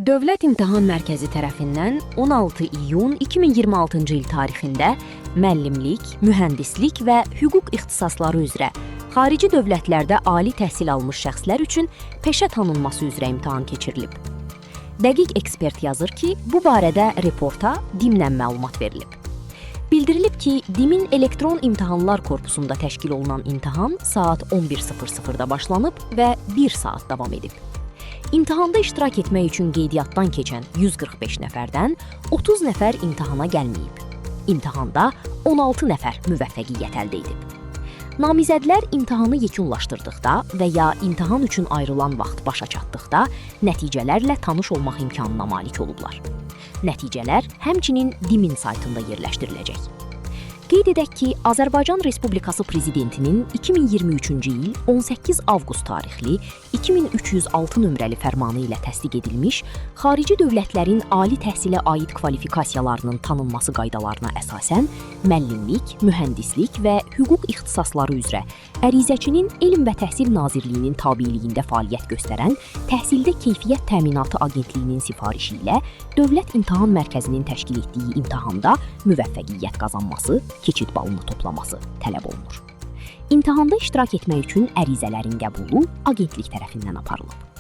Dövlət İmtahan Mərkəzi tərəfindən 16 iyun 2026-cı il tarixində müəllimlik, mühəndislik və hüquq ixtisasları üzrə xarici dövlətlərdə ali təhsil almış şəxslər üçün peşə tanınması üzrə imtahan keçirilib. Dəqiq ekspert yazır ki, bu barədə reporta DİM-lə məlumat verilib. Bildirilib ki, DİM-in elektron imtahanlar korpusunda təşkil olunan imtahan saat 11:00-da başlanıb və 1 saat davam edib. İmtahanda iştirak etmək üçün qeydiyyatdan keçən 145 nəfərdən 30 nəfər imtahana gəlməyib. İmtahanda 16 nəfər müvəffəqiyyət əldə edib. Namizədlər imtahanı yekunlaşdırdıqda və ya imtahan üçün ayrılan vaxt başa çatdıqda nəticələrlə tanış olmaq imkanına malik olublar. Nəticələr həmçinin DİM-in saytında yerləşdiriləcək. Qeyd edək ki, Azərbaycan Respublikası Prezidentinin 2023-cü il 18 avqust tarixli 2306 nömrəli fərmanı ilə təsdiq edilmiş xarici dövlətlərin ali təhsilə aid kvalifikasiyalarının tanınması qaydalarına əsasən müəllimlik, mühəndislik və hüquq ixtisasları üzrə ərizəçinin Elm və Təhsil Nazirliyinin tabeliyində fəaliyyət göstərən Təhsildə Keyfiyyət Təminatı Agentliyinin sifarişi ilə Dövlət İmtahan Mərkəzinin təşkil etdiyi imtahanda müvəffəqiyyət qazanması, keçid balını toplaması tələb olunur. İmtahanda iştirak etmək üçün ərizələrin qəbulu agentlik tərəfindən aparılıb.